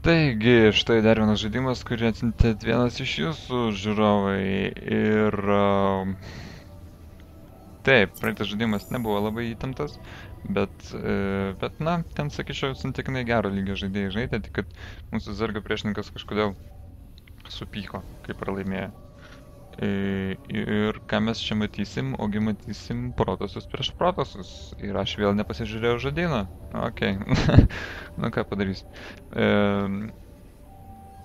Taigi, štai dar vienas žaidimas, kurį atsintėt vienas iš jūsų žiūrovai. Ir taip, praeitas žaidimas nebuvo labai įtemptas, bet na, ten sakyčiau, santykinai gero lygio žaidėjai žaidė, tik kad mūsų zergo priešininkas kažkodėl supyko, kai pralaimėjo. Ir ką mes čia matysim, ogi matysim protosus prieš protosus. Ir aš vėl nepasižiūrėjau žodyną. Okei, nu ką padarys.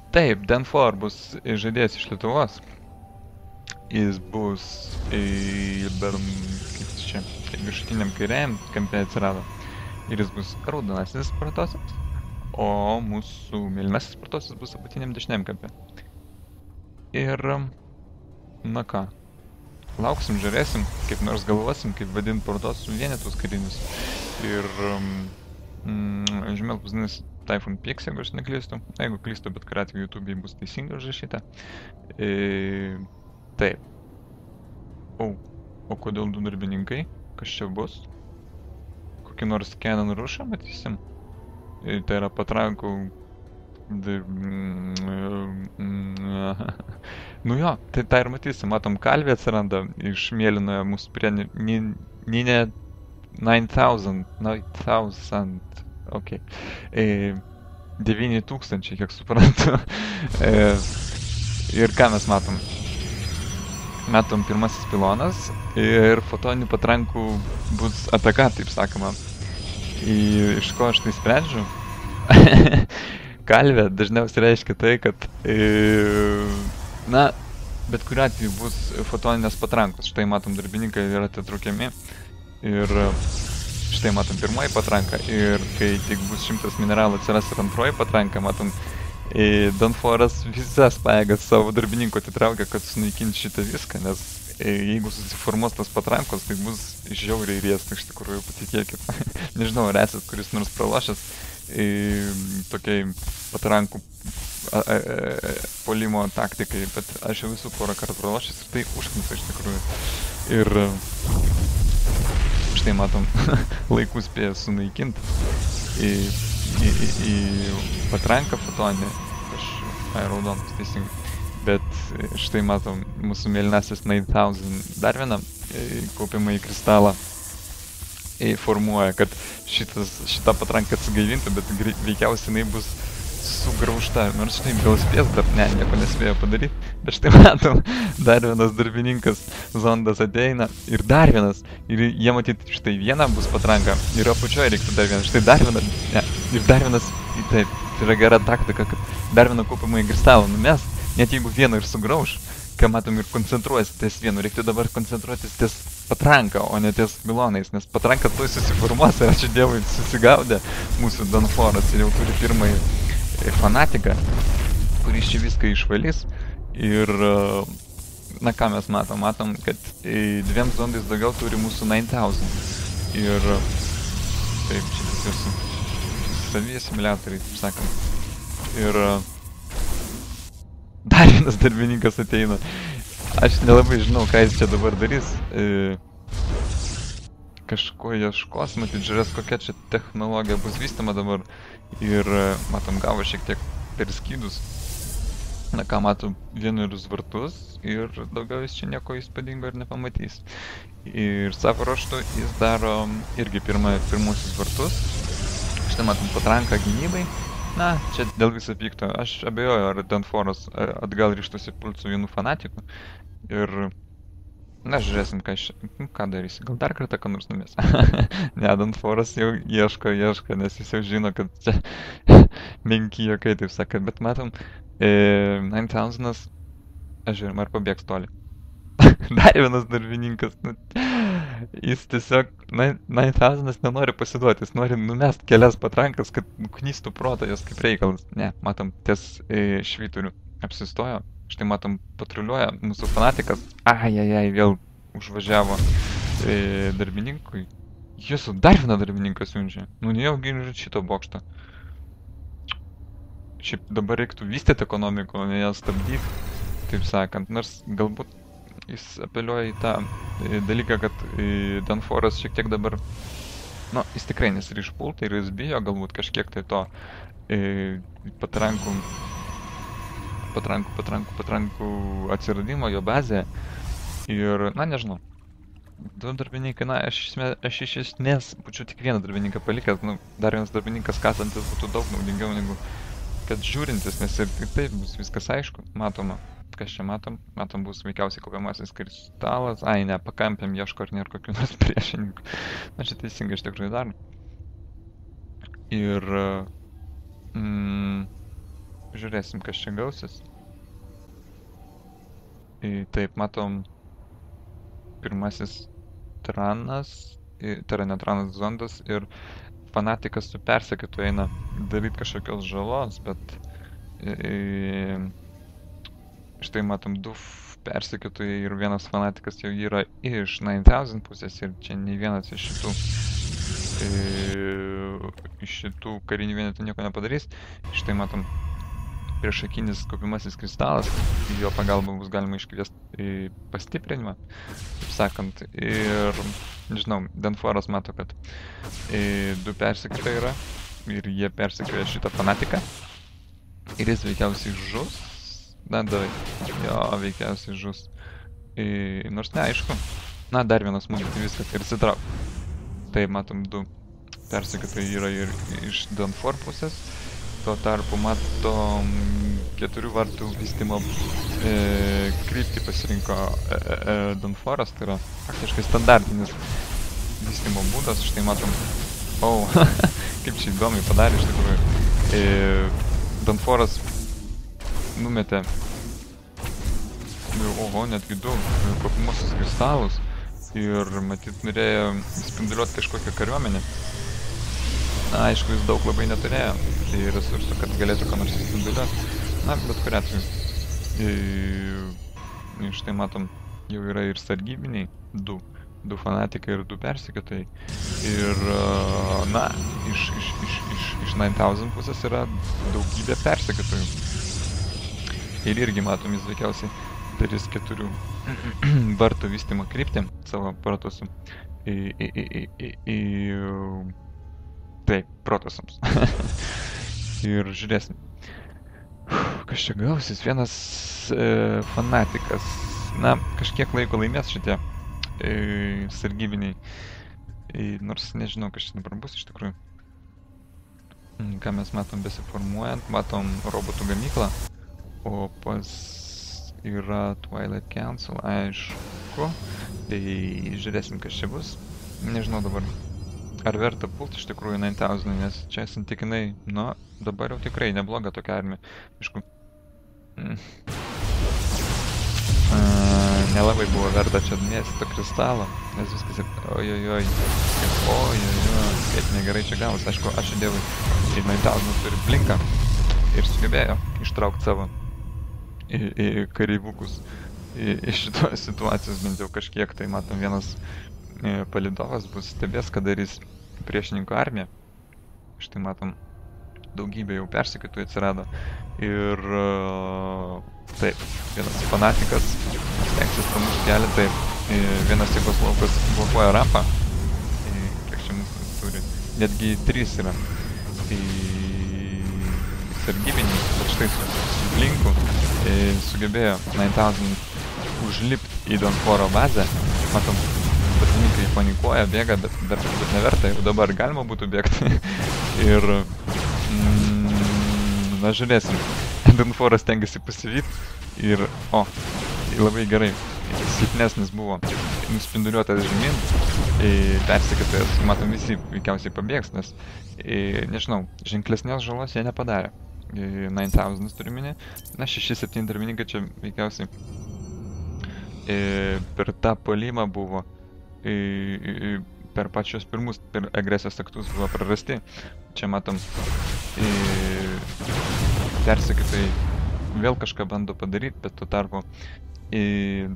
Taip, Dan4 bus žaidėjas iš Lietuvos. Jis bus kaip čia, viršutiniam kairiajam kampe atsirado. Ir jis bus raudonasis protosas, o mūsų mėlynasis protosas bus apatiniam dešiniam kampe. Ir na ką, lauksim, žiūrėsim, kaip nors galvosim, kaip vadint protosų vienetus karinius. Ir žemėlapis vadinasi Typhoon Peaks, jeigu aš neklystu. Jeigu klystu, bet kuriuo atveju YouTube bus teisingai užrašyta. Taip. O kodėl du darbininkai? Kas čia bus? Kokį nors Canon rušą matysim? Tai yra patrankų... Nu jo, tai tą ir matysim. Matom, kalvė atsiranda iš mėlynojo mūsų prie Ninja 9000, ok. 9000, kiek suprantu. Ir ką mes matom? Matom pirmasis pilonas ir fotoninių patrankų bus ataka, taip sakoma. Iš ko aš tai sprendžiu? Kalvė dažniausiai reiškia tai, kad na, bet kuriuo atveju bus fotoninės patrankos. Štai matom, darbininkai yra atitraukiami ir štai matom pirmoji patranka ir kai tik bus 100 mineralų atsiras ir antroji patranka, matom, Dan4 visas pajėgas savo darbininkų atitraukia, kad sunaikint šitą viską, nes jeigu susiformuos tas patrankos, tai bus žiauriai riesta, iš tikrųjų, patikėkit. Nežinau, ar esat kuris nors pralošęs tokiai patrankų puolimo taktikai, bet aš jau visų porą kartų pralošęs ir tai užknisa iš tikrųjų. Ir štai matom, laikų spėja sunaikinti į patranką fotoninę, raudonas teisingai. Bet štai matom, mūsų mėlynasis 9000 dar vieną kaupiamą į kristalą formuoja, kad šitą patranką atsigaivinti, bet veikiausiai jinai bus sugraužta. Nors štai gal spės, dar nieko nespėjo padaryti. Bet štai matom, dar vienas darbininkas, zondas ateina ir dar vienas. Ir jie matyti, štai viena bus patranka ir apačioje reiktų dar vienas. Štai dar vienas, ir dar vienas, taip, tai yra gera taktika, kad dar vieną kaupiamą į kristalą numes, net jeigu vieną ir sugrauž, ką matom ir koncentruojasi ties vienu. Reiktų dabar koncentruotis ties patranką, o ne ties milonais, nes patranka tuoj susiformuos ir ačiū Dievui susigaudė mūsų Dan4 ir jau turi pirmąjį fanatiką, kuris čia viską išvalys. Ir, na ką mes matom? Matom, kad dviem zondais daugiau turi mūsų 9000. Ir, taip, čia tiesiog savi simuliatoriai, taip sakant. Ir dar vienas darbininkas ateina. Aš nelabai žinau, ką jis čia dabar darys. Kažko ieškos, matyt, žiūrės, kokia čia technologija bus vystama dabar. Ir, matom, gavo šiek tiek per skydus. Na ką, matom, vienerius vartus ir daugiau jis čia nieko įspūdingo ir nepamatys. Ir savo ruožtu jis daro irgi pirmuosius vartus. Štai matom patranką gynybai. Na, čia dėl viso pikto. Aš abejoju, ar Dan4 atgal ryštųsi pult su vienu fanatiku. Ir, na, žiūrėsim, ką darysi. Gal dar kartą ką nors numės. Ne, Dan4 jau ieško, nes jis jau žino, kad čia menki jokai, taip sakant. Bet matom, 9000, aš žiūrim, ar pabėgs toli. Dar vienas darbininkas. Jis tiesiog, 9000 nenori pasiduoti, jis nori numest kelias patrankas, kad knystų protą jos kaip reikalas. Ne, matom, ties švyturiu apsistojo. Štai matom, patruliuoja mūsų fanatikas. Ajajaj, vėl užvažiavo darbininkui. Jūsų, dar vieną darbininką siunčia. Nu, nejau ginžit šito bokštą. Šiaip dabar reiktų vystyti ekonomiką, o ne ją stabdyti, taip sakant. Nors galbūt jis apeliuoja į tą dalyką, kad Dan4 šiek tiek dabar, nu, jis tikrai nesiryš pulti ir jis bijo galbūt kažkiek tai to patrankų atsiradimo jo bazėje. Ir, na, nežinau. 2 darbininkai, na, aš iš esmės būčiau tik vieną darbininką palikęs, nu, dar vienas darbininkas kasantis būtų daug naudingiau negu kad žiūrintis, nes ir taip bus viskas aišku, matoma. Kas čia matom? Matom bus veikiausiai kaupiamasis kristalas. Ai, ne, pakampiam ieško ar nėra kokių nors priešininkų. Na, čia teisingai iš tikrųjų dar. Ir žiūrėsim, kas čia gausis. Taip, matom pirmasis tranas, tai yra netranas zondas ir fanatikas su persekiotoju eina daryti kažkokios žalos, bet štai matom 2 persekiotojai ir vienas fanatikas jau yra iš 9000 pusės ir čia nei vienas iš šitų karinių vienetų nieko nepadarys. Štai matom priešakinis kaupiamasis kristalas, jo pagalba bus galima iškviesti pastiprinimą, taip sakant. Ir, nežinau, Danforas mato, kad 2 persekiotojai yra ir jie persekioja šitą fanatiką. Ir jis veikiausiai žus. Na, davai. Jo, veikiausiai žus. Nors neaišku. Na, dar vienas smūgis, tai viskas ir įsitrauk. Tai matom 2 persekiotojai yra ir iš Danfor pusės. Tuo tarpu matom 4 vartų vystymo kryptį pasirinko Danforas, tai yra faktiškai standartinis vystymo būdas. Štai matom, kaip čia įdomiai padarė iš tikrųjų. Danforas numetė, netgi 2 kaupiamosius kristalus ir matyt norėjo spinduliuoti kažkokią kariuomenę. Na, aišku, jis daug labai neturėjo resursų, kad galėtų ką nors spinduliuoti. Na, bet kuriuo atveju. Štai matom, jau yra ir sargybiniai, 2 fanatikai ir 2 persekiotojai. Ir, na, iš 9000 pusės yra daugybė persekiotojų. Ir irgi matom, jis veikiausiai darys 4 vartų vystymo kryptį savo protosų. Taip, protosams. Ir žiūrėsim. Kas čia gausis? Vienas fanatikas. Na, kažkiek laiko laimės šitie sargybiniai. Nors nežinau, kas čia dabar bus iš tikrųjų. Ką mes matom besiformuojant? Matom robotų gamyklą. O pas yra Twilight Council, aišku. Tai žiūrėsim, kas čia bus. Nežinau dabar. Ar verta pult iš tikrųjų 9000, nes čia santykinai, nu, dabar jau tikrai nebloga tokia armija. Aišku, nelabai buvo verta čia mėsti kristalą, nes viskas ir ojojoj, kaip negerai čia gavus. Aišku, ačiū Dievui, 9000 turi blinką ir sugebėjo ištraukti savo kareivukus iš šitos situacijos, bent jau kažkiek. Tai matom, vienas palidovas bus stebės, kad darys priešininko armiją. Štai matom, daugybė jau persekiotojų atsirado. Ir taip, vienas fanatikas stengsis pramušti kelią. Taip, vienas jėgos laukas blokuoja rampą. Kiek čia mūsų turi? Netgi 3 yra. Sargybiniai, bet štai su blinku sugebėjo 9000 užlipti į Danforo bazę. Matom, batininkai panikuoja, bėga, bet neverta, jau dabar galima būtų bėgti. Ir, na, žiūrėsim. Danforas tengiasi pasivyti ir, labai gerai, silpnesnis buvo nuspinduliuotas žemyn. Persekiotojas, matom, visi veikiausiai pabėgs, nes, nežinau, ženklesnės žalos jie nepadarė. 9000 turiu minį. Na, 6-7 darbininkai čia veikiausiai per tą puolimą buvo, per pačios pirmus agresijos aktus buvo prarasti. Čia matom, persekiotojai vėl kažką bando padaryti, bet tuo tarpu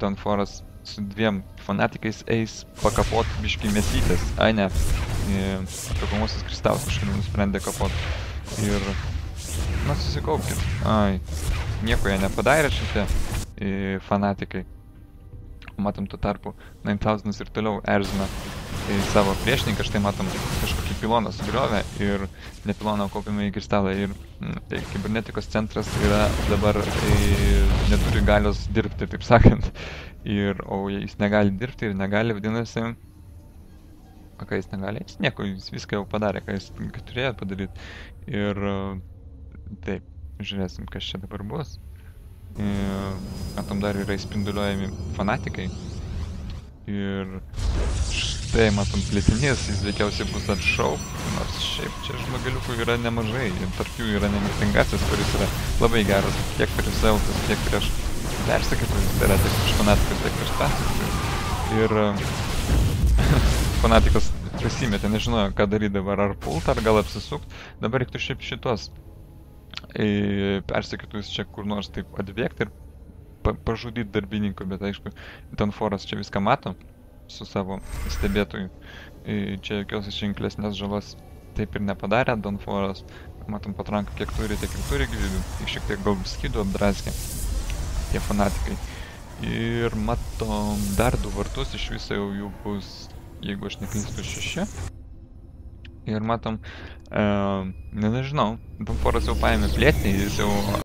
Danforas su 2 fanatikais eis pakapot biškį mėsytės. Ai ne, kaupiamasis kristalas kažkaip nusprendė kapot. Ir, na, susikaupkit. Ai, nieko jie nepadarė šitie fanatikai. Matom, tuo tarpu 9000 ir toliau erzina savo priešininką. Štai matom kažkokį piloną sugriovė ir ne piloną kopėme į kristalą ir tai kibernetikos centras yra dabar neturi galios dirbti, taip sakant. O jis negali dirbti ir negali, vadinasi, o ką jis negali? Jis nieko, jis viską jau padarė, ką jis turėjo padaryti. Ir taip, žiūrėsim, kas čia dabar bus. Matom, dar yra įspinduliuojami fanatikai. Ir štai, matom, plėtinys, jis veikiausiai bus atšaukt, nors šiaip čia žmogeliukų yra nemažai. Ir tarp jų yra nemirtingasis, kuris yra labai geras tiek prieš Zeltus, tiek prieš persekėtojus, tai yra tiek prieš fanatikus, tiek prieš persekėtojus. Ir fanatikas prasimetė, nežinojo, ką daryti dabar, ar pult, ar gal apsisukt. Dabar reiktų šiaip šitos persekėtojus čia kur nors taip atbėgti ir pažudyti darbininkų, bet aišku, Danforas čia viską mato su savo stebėtoju. Čia jokios ženklesnės žalos taip ir nepadarė Danforas. Matom, patranką kiek turi, tiek ir turi gyvybių. Tik šiek tiek gal skydų apdraskė tie fanatikai. Ir matom dar 2 vartus, iš viso jau jų bus, jeigu aš neklystu, 6. Ir matom, nežinau, Danforas jau paėmė plėtinį, jis jau